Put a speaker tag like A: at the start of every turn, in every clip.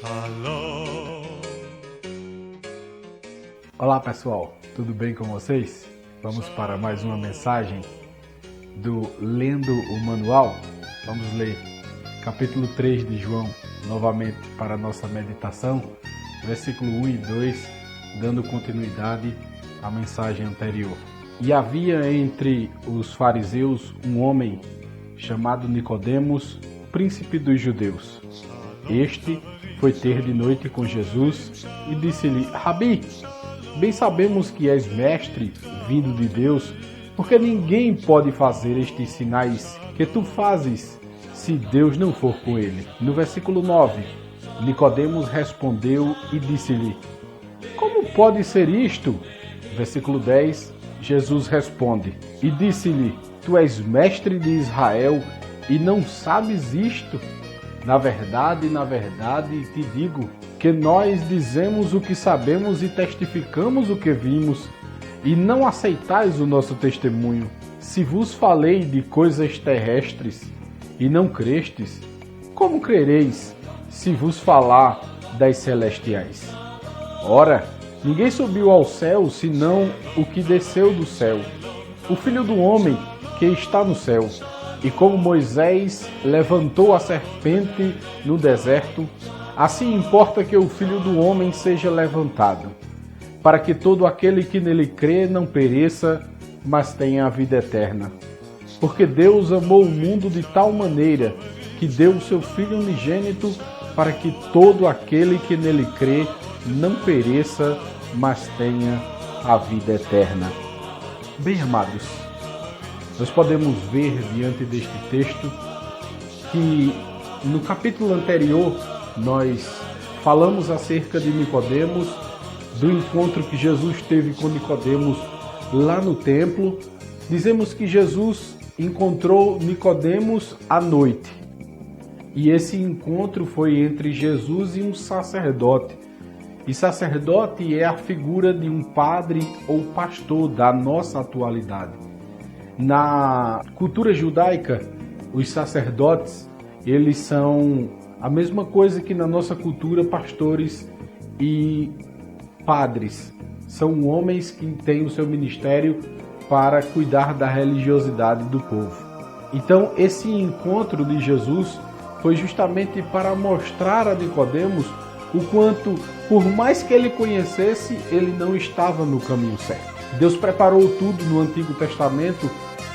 A: Shalom.
B: Olá pessoal, tudo bem com vocês? Vamos para mais uma mensagem do Lendo o Manual. Vamos ler capítulo 3 de João, novamente para a nossa meditação, versículo 1 e 2, dando continuidade à mensagem anterior. E havia entre os fariseus um homem chamado Nicodemos, príncipe dos judeus. Este foi ter de noite com Jesus e disse-lhe: Rabi, bem sabemos que és mestre, vindo de Deus, porque ninguém pode fazer estes sinais que tu fazes, se Deus não for com ele. No versículo 9, Nicodemos respondeu e disse-lhe: Como pode ser isto? Versículo 10, Jesus responde e disse-lhe: Tu és mestre de Israel e não sabes isto? Na verdade, te digo que nós dizemos o que sabemos e testificamos o que vimos, e não aceitais o nosso testemunho. Se vos falei de coisas terrestres e não crestes, como crereis se vos falar das celestiais? Ora, ninguém subiu ao céu senão o que desceu do céu, o Filho do Homem que está no céu. E como Moisés levantou a serpente no deserto, assim importa que o Filho do Homem seja levantado, para que todo aquele que nele crê não pereça, mas tenha a vida eterna. Porque Deus amou o mundo de tal maneira que deu o seu Filho unigênito, para que todo aquele que nele crê não pereça, mas tenha a vida eterna. Bem, amados, nós podemos ver diante deste texto que no capítulo anterior nós falamos acerca de Nicodemos, do encontro que Jesus teve com Nicodemos lá no templo. Dizemos que Jesus encontrou Nicodemos à noite. E esse encontro foi entre Jesus e um sacerdote. E sacerdote é a figura de um padre ou pastor da nossa atualidade. Na cultura judaica, os sacerdotes, eles são a mesma coisa que na nossa cultura pastores e padres. São homens que têm o seu ministério para cuidar da religiosidade do povo. Então, esse encontro de Jesus foi justamente para mostrar a Nicodemos o quanto, por mais que ele conhecesse, ele não estava no caminho certo. Deus preparou tudo no Antigo Testamento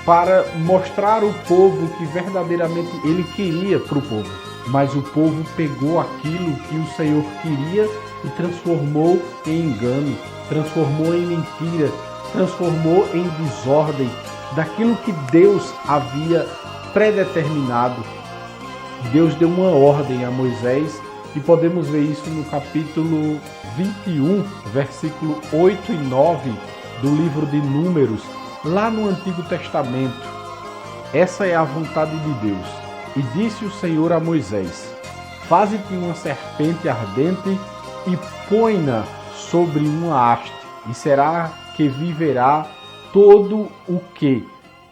B: para mostrar ao povo que verdadeiramente ele queria para o povo. Mas o povo pegou aquilo que o Senhor queria e transformou em engano, transformou em mentira, transformou em desordem daquilo que Deus havia predeterminado. Deus deu uma ordem a Moisés e podemos ver isso no capítulo 21, versículo 8 e 9 do livro de Números, lá no Antigo Testamento. Essa é a vontade de Deus. E disse o Senhor a Moisés: Faze-te uma serpente ardente e põe-na sobre uma haste, e será que viverá todo o que,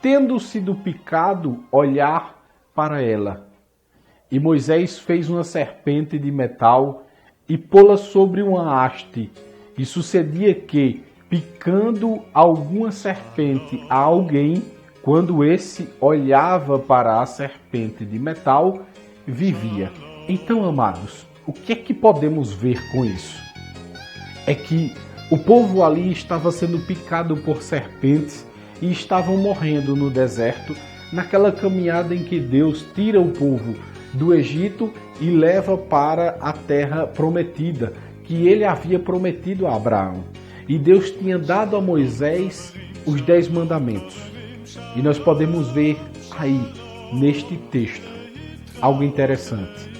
B: tendo sido picado, olhar para ela. E Moisés fez uma serpente de metal e pô-la sobre uma haste, e sucedia que, picando alguma serpente a alguém, quando esse olhava para a serpente de metal, vivia. Então, amados, o que é que podemos ver com isso? É que o povo ali estava sendo picado por serpentes e estavam morrendo no deserto, naquela caminhada em que Deus tira o povo do Egito e leva para a terra prometida, que ele havia prometido a Abraão. E Deus tinha dado a Moisés os 10 mandamentos. E nós podemos ver aí, neste texto, algo interessante.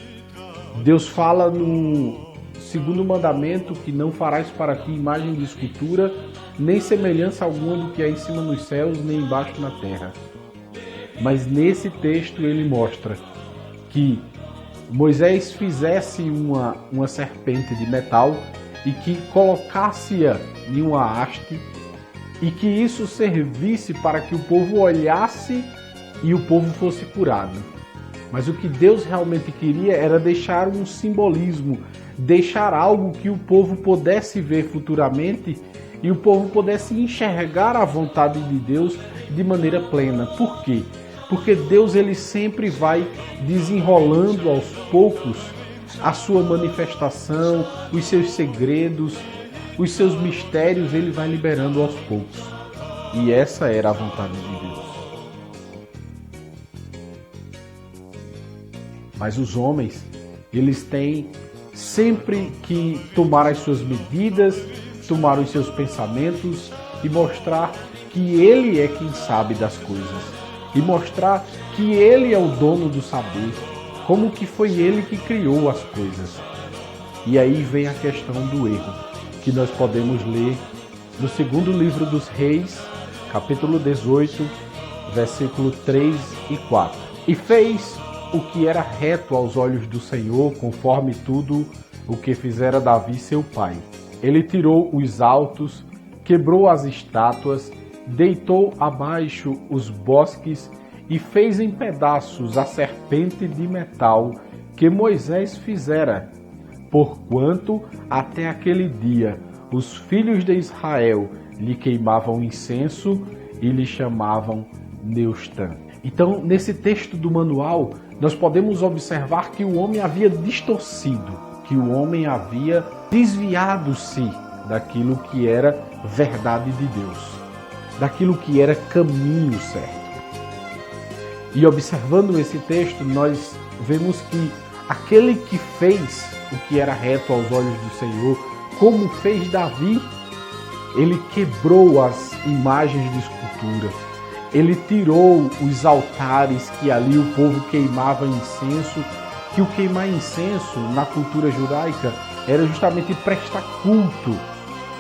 B: Deus fala no segundo mandamento que não farás para ti imagem de escultura, nem semelhança alguma do que há em cima nos céus, nem embaixo na terra. Mas nesse texto ele mostra que Moisés fizesse uma serpente de metal e que colocasse-a em uma haste e que isso servisse para que o povo olhasse e o povo fosse curado. Mas o que Deus realmente queria era deixar um simbolismo, deixar algo que o povo pudesse ver futuramente e o povo pudesse enxergar a vontade de Deus de maneira plena. Por quê? Porque Deus ele sempre vai desenrolando aos poucos a sua manifestação, os seus segredos, os seus mistérios, ele vai liberando aos poucos. E essa era a vontade de Deus. Mas os homens, eles têm sempre que tomar as suas medidas, tomar os seus pensamentos e mostrar que ele é quem sabe das coisas. E mostrar que ele é o dono do saber, como que foi ele que criou as coisas. E aí vem a questão do erro, que nós podemos ler no segundo livro dos Reis, capítulo 18, versículo 3 e 4. E fez o que era reto aos olhos do Senhor, conforme tudo o que fizera Davi seu pai. Ele tirou os altos, quebrou as estátuas, deitou abaixo os bosques e fez em pedaços a serpente de metal que Moisés fizera, porquanto até aquele dia os filhos de Israel lhe queimavam incenso e lhe chamavam Neustã. Então, nesse texto do manual, nós podemos observar que o homem havia distorcido, que o homem havia desviado-se daquilo que era verdade de Deus, daquilo que era caminho certo. E observando esse texto, nós vemos que aquele que fez o que era reto aos olhos do Senhor, como fez Davi, ele quebrou as imagens de escultura, ele tirou os altares que ali o povo queimava incenso, que o queimar incenso na cultura judaica era justamente prestar culto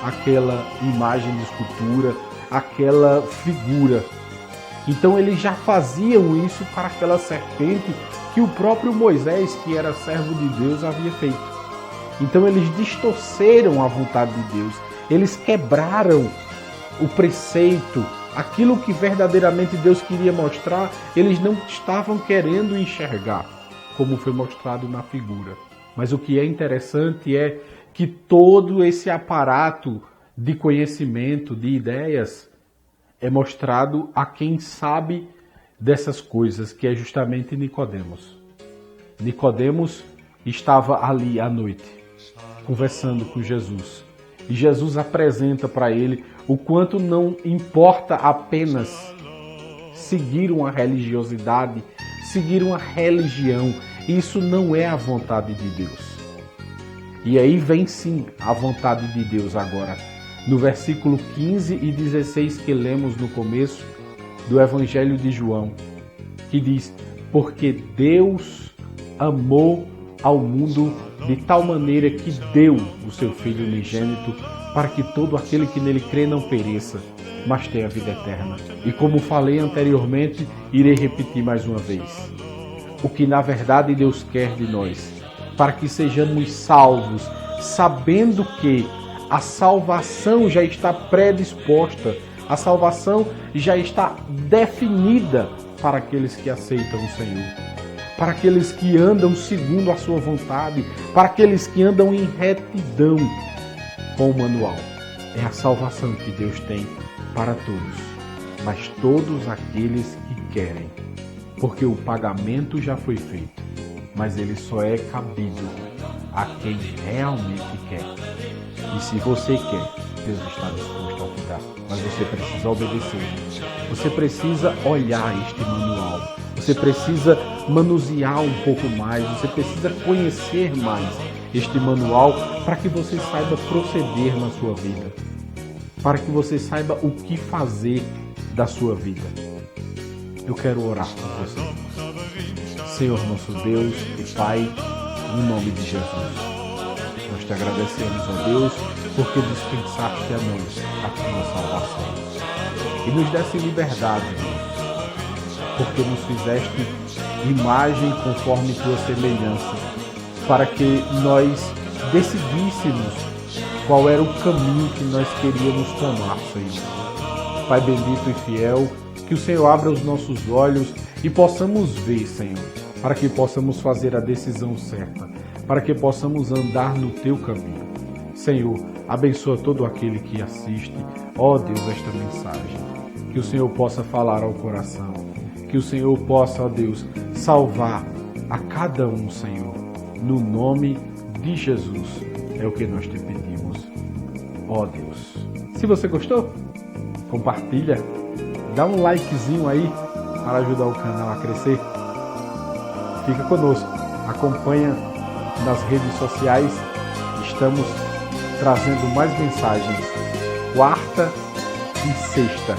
B: àquela imagem de escultura, àquela figura. Então eles já faziam isso para aquela serpente que o próprio Moisés, que era servo de Deus, havia feito. Então eles distorceram a vontade de Deus, eles quebraram o preceito, aquilo que verdadeiramente Deus queria mostrar, eles não estavam querendo enxergar, como foi mostrado na figura. Mas o que é interessante é que todo esse aparato de conhecimento, de ideias, é mostrado a quem sabe dessas coisas, que é justamente Nicodemos. Nicodemos estava ali à noite, conversando com Jesus. E Jesus apresenta para ele o quanto não importa apenas seguir uma religiosidade, seguir uma religião. Isso não é a vontade de Deus. E aí vem sim a vontade de Deus agora. No versículo 15 e 16 que lemos no começo do Evangelho de João, que diz: porque Deus amou ao mundo de tal maneira que deu o seu Filho unigênito, para que todo aquele que nele crê não pereça, mas tenha vida eterna. E como falei anteriormente, irei repetir mais uma vez. O que na verdade Deus quer de nós, para que sejamos salvos, sabendo que a salvação já está predisposta, a salvação já está definida para aqueles que aceitam o Senhor, para aqueles que andam segundo a sua vontade, para aqueles que andam em retidão com o manual. É a salvação que Deus tem para todos, mas todos aqueles que querem, porque o pagamento já foi feito, mas ele só é cabido a quem realmente quer. E se você quer, Deus está disposto a te dar, mas você precisa obedecer. Você precisa olhar este manual. Você precisa manusear um pouco mais. Você precisa conhecer mais este manual para que você saiba proceder na sua vida. Para que você saiba o que fazer da sua vida. Eu quero orar por você. Senhor nosso Deus e Pai, no nome de Jesus. Nós te agradecemos, ó Deus, porque dispensaste a nós a tua salvação. E nos desse liberdade, Deus, porque nos fizeste imagem conforme tua semelhança, para que nós decidíssemos qual era o caminho que nós queríamos tomar, Senhor. Pai bendito e fiel, que o Senhor abra os nossos olhos e possamos ver, Senhor, para que possamos fazer a decisão certa, para que possamos andar no teu caminho. Senhor, abençoa todo aquele que assiste, ó Deus, esta mensagem. Que o Senhor possa falar ao coração, que o Senhor possa, ó Deus, salvar a cada um, Senhor, no nome de Jesus. É o que nós te pedimos, ó Deus. Se você gostou, compartilha, dá um likezinho aí para ajudar o canal a crescer. Fica conosco, acompanha nas redes sociais, estamos trazendo mais mensagens quarta e sexta.